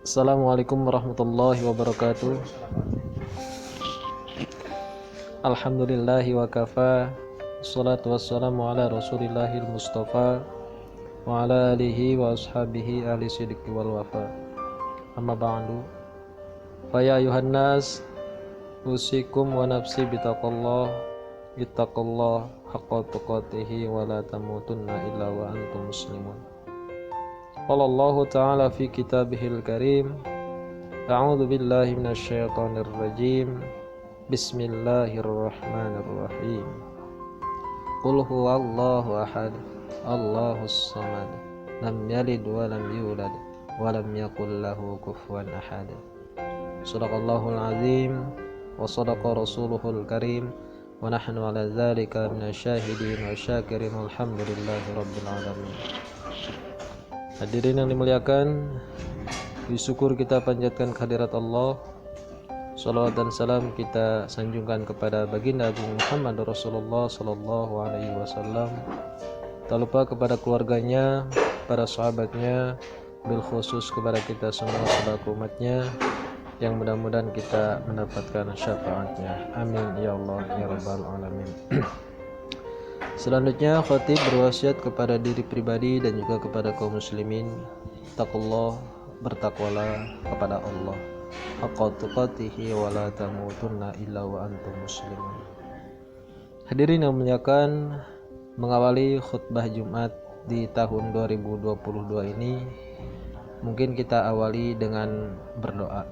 Assalamualaikum warahmatullahi wabarakatuh. Alhamdulillahi wa kafa. Assalatu wassalamu ala rasulillahil mustafa wa ala alihi wa ashabihi ahli sidqi wal wafa. Amma ba'du. Fa ya ayuhan nas, usikum wa nafsi bitaqallah. Ittaqallah haqqa tuqatih wa la tamutunna illa wa antum muslimun. Qala Allah ta'ala fi kitabihil karim. A'udzu billahi minasyaitonir rajim. Bismillahirrahmanirrahim. Qul huwallahu ahad, Allahus samad, lam yalid wa lam yulad wa lam yakul lahu kufuwan ahad. Shadaqallahul azim wa shadaqa rasuluhul karim wa nahnu ala dzalika minasyahidin wa syakirin walhamdulillahi rabbil alamin. Hadirin yang dimuliakan, bersyukur kita panjatkan kehadirat Allah. Salawat dan salam kita sanjungkan kepada baginda Agung Muhammad Rasulullah Sallallahu Alaihi Wasallam. Tak lupa kepada keluarganya, para sahabatnya, bil khusus kepada kita semua selaku umatnya, yang mudah-mudahan kita mendapatkan syafaatnya. Amin ya Allah ya Rabbal Alamin. Selanjutnya khatib berwasiat kepada diri pribadi dan juga kepada kaum muslimin, taqullah, bertakwalah kepada Allah, haqqa tuqatihi wa la tamutunna illa wa antum muslimun. Hadirin yang memuliakan, mengawali khutbah Jumat di tahun 2022 ini, mungkin kita awali dengan berdoa.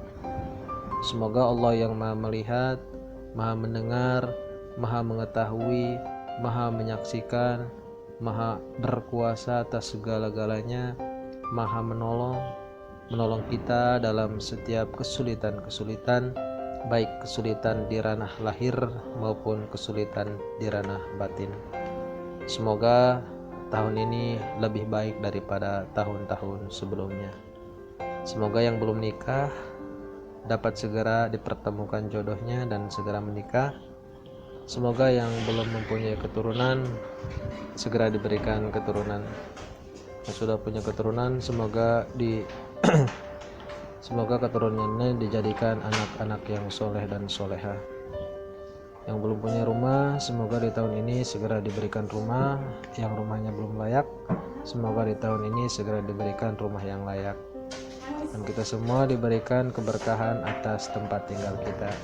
Semoga Allah yang Maha melihat, Maha mendengar, Maha mengetahui, Maha menyaksikan, Maha berkuasa atas segala-galanya, Maha menolong kita dalam setiap kesulitan-kesulitan, baik kesulitan di ranah lahir maupun kesulitan di ranah batin. Semoga tahun ini lebih baik daripada tahun-tahun sebelumnya. Semoga yang belum nikah dapat segera dipertemukan jodohnya dan segera menikah. Semoga yang belum mempunyai keturunan segera diberikan keturunan. Yang sudah punya keturunan semoga semoga keturunannya dijadikan anak-anak yang soleh dan soleha. Yang belum punya rumah semoga di tahun ini segera diberikan rumah. Yang rumahnya belum layak semoga di tahun ini segera diberikan rumah yang layak. Dan kita semua diberikan keberkahan atas tempat tinggal kita.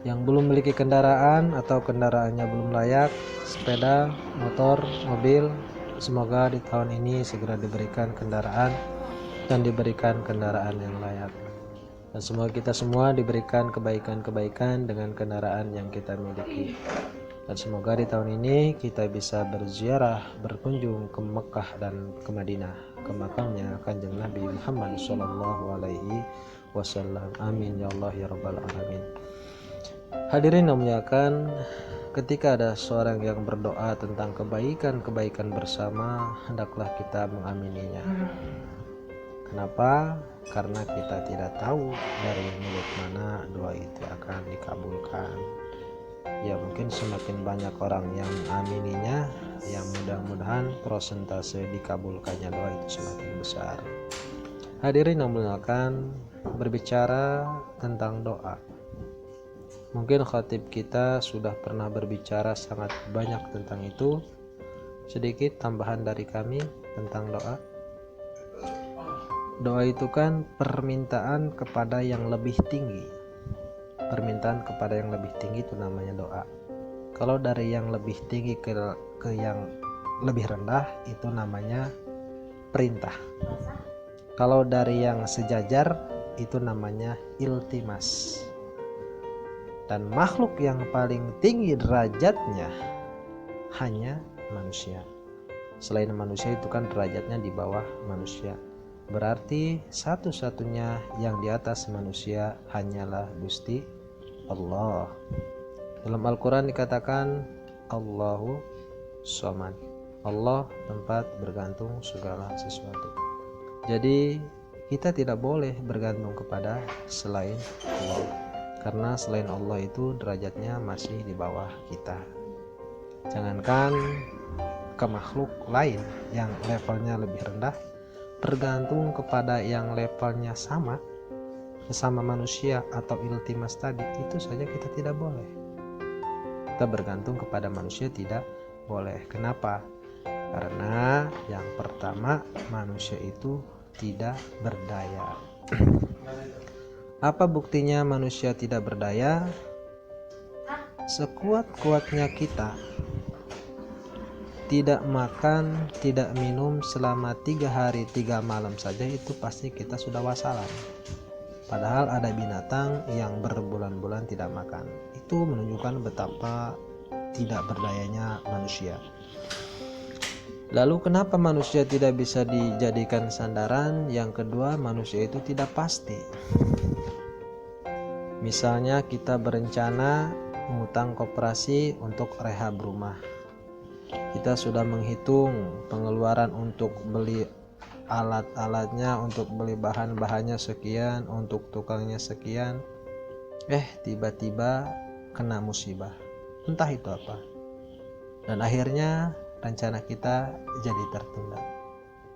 Yang belum memiliki kendaraan atau kendaraannya belum layak, sepeda, motor, mobil, semoga di tahun ini segera diberikan kendaraan dan diberikan kendaraan yang layak. Dan semoga kita semua diberikan kebaikan-kebaikan dengan kendaraan yang kita miliki. Dan semoga di tahun ini kita bisa berziarah, berkunjung ke Mekah dan ke Madinah, ke makamnya Kanjeng Nabi Muhammad Sallallahu Alaihi Wasallam. Amin ya Allah ya Rabbal Alamin. Hadirin yang muliakan, ketika ada seorang yang berdoa tentang kebaikan-kebaikan bersama, hendaklah kita mengamininya. Kenapa? Karena kita tidak tahu dari mulut mana doa itu akan dikabulkan. Ya mungkin semakin banyak orang yang mengamininya, ya mudah-mudahan persentase dikabulkannya doa itu semakin besar. Hadirin yang muliakan, berbicara tentang doa. Mungkin khatib kita sudah pernah berbicara sangat banyak tentang itu. Sedikit tambahan dari kami tentang doa. Doa itu kan permintaan kepada yang lebih tinggi. Permintaan kepada yang lebih tinggi itu namanya doa. Kalau dari yang lebih tinggi ke yang lebih rendah itu namanya perintah. Kalau dari yang sejajar itu namanya iltimas. Dan makhluk yang paling tinggi derajatnya hanya manusia. Selain manusia itu kan derajatnya di bawah manusia. Berarti satu-satunya yang di atas manusia hanyalah Gusti Allah. Dalam Al-Quran dikatakan Allahu Somad. Allah tempat bergantung segala sesuatu. Jadi kita tidak boleh bergantung kepada selain Allah. Karena selain Allah itu derajatnya masih di bawah kita. Jangankan ke makhluk lain yang levelnya lebih rendah, bergantung kepada yang levelnya sama, sesama manusia atau iltimas tadi, itu saja kita tidak boleh. Kita bergantung kepada manusia tidak boleh. Kenapa? Karena yang pertama, manusia itu tidak berdaya. Apa buktinya manusia tidak berdaya? Sekuat-kuatnya kita tidak makan, tidak minum selama 3 hari 3 malam saja, itu pasti kita sudah wassalam. Padahal ada binatang yang berbulan-bulan tidak makan. Itu menunjukkan betapa tidak berdayanya manusia. Lalu kenapa manusia tidak bisa dijadikan sandaran? Yang kedua, manusia itu tidak pasti. Misalnya kita berencana ngutang koperasi untuk rehab rumah. Kita sudah menghitung pengeluaran untuk beli alat-alatnya, untuk beli bahan-bahannya sekian, untuk tukangnya sekian. Tiba-tiba kena musibah. Entah itu apa. Dan akhirnya rencana kita jadi tertunda.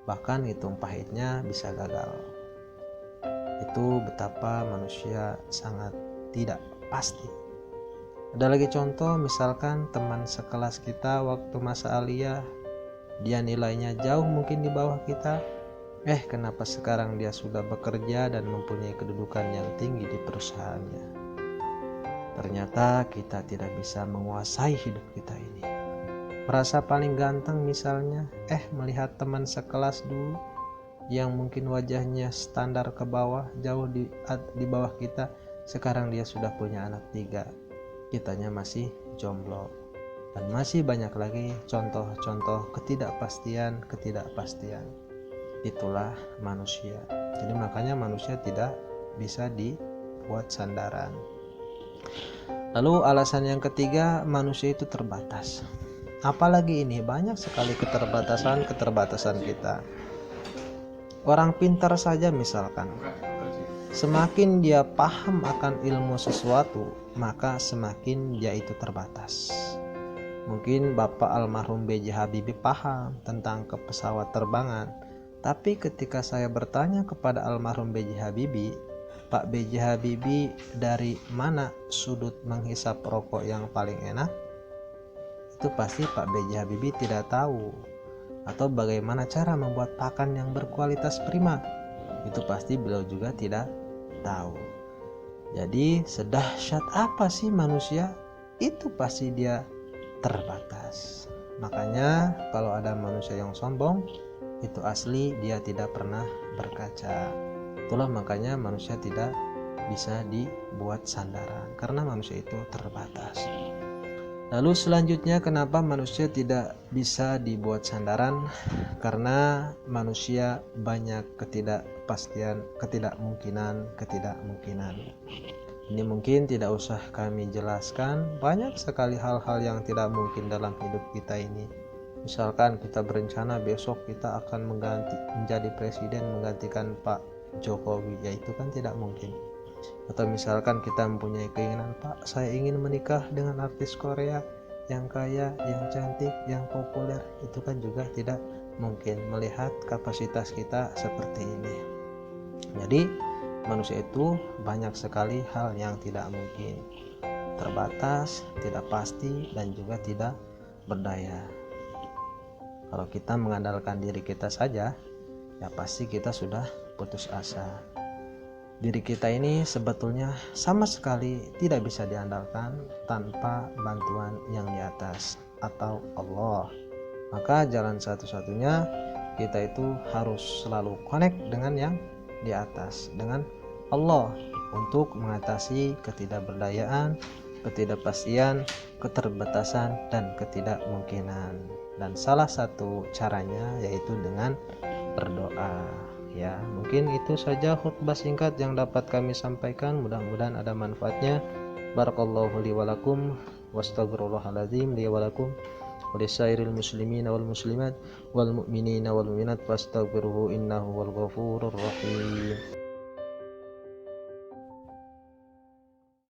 Bahkan hitung pahitnya bisa gagal. Itu betapa manusia sangat tidak pasti. Ada lagi contoh, misalkan teman sekelas kita waktu masa aliyah, dia nilainya jauh mungkin di bawah kita. Kenapa sekarang dia sudah bekerja dan mempunyai kedudukan yang tinggi di perusahaannya? Ternyata kita tidak bisa menguasai hidup kita ini. Merasa paling ganteng misalnya, melihat teman sekelas dulu yang mungkin wajahnya standar ke bawah, jauh di bawah kita, sekarang dia sudah punya anak 3. Kitanya masih jomblo. Dan masih banyak lagi contoh-contoh ketidakpastian. Itulah manusia. Jadi makanya manusia tidak bisa dibuat sandaran. Lalu alasan yang ketiga, manusia itu terbatas. Apalagi ini, banyak sekali keterbatasan kita. Orang pintar saja misalkan, semakin dia paham akan ilmu sesuatu, maka semakin dia itu terbatas. Mungkin Bapak almarhum B.J. Habibie paham tentang pesawat terbangan, tapi ketika saya bertanya kepada almarhum B.J. Habibie, Pak B.J. Habibie, dari mana sudut menghisap rokok yang paling enak? Itu pasti Pak B.J. Habibie tidak tahu. Atau bagaimana cara membuat pakan yang berkualitas prima? Itu pasti beliau juga tidak tahu. Jadi sedahsyat apa sih manusia? Itu pasti dia terbatas. Makanya kalau ada manusia yang sombong, itu asli dia tidak pernah berkaca. Itulah makanya manusia tidak bisa dibuat sandaran, karena manusia itu terbatas. Lalu selanjutnya, kenapa manusia tidak bisa dibuat sandaran? Karena manusia banyak ketidakpastian, ketidakmungkinan. Ini mungkin tidak usah kami jelaskan. Banyak sekali hal-hal yang tidak mungkin dalam hidup kita ini. Misalkan kita berencana besok kita akan menjadi presiden menggantikan Pak Jokowi, ya itu kan tidak mungkin. Atau misalkan kita mempunyai keinginan, Pak, saya ingin menikah dengan artis Korea yang kaya, yang cantik, yang populer, itu kan juga tidak mungkin melihat kapasitas kita seperti ini. Jadi manusia itu banyak sekali hal yang tidak mungkin, terbatas, tidak pasti, dan juga tidak berdaya. Kalau kita mengandalkan diri kita saja, ya pasti kita sudah putus asa. Diri kita ini sebetulnya sama sekali tidak bisa diandalkan tanpa bantuan yang di atas atau Allah. Maka jalan satu-satunya kita itu harus selalu connect dengan yang di atas, dengan Allah, untuk mengatasi ketidakberdayaan, ketidakpastian, keterbatasan, dan ketidakmungkinan. Dan salah satu caranya yaitu dengan berdoa. Ya, mungkin itu saja khutbah singkat yang dapat kami sampaikan. Mudah-mudahan ada manfaatnya. Barakallahu li wa lakum, wastaghfirullahaladzim li wa lakum, wa lisairil muslimin wal muslimat wal mu'minin wal mu'minat, fastaghfiruhu innahu wal ghafurur rahim.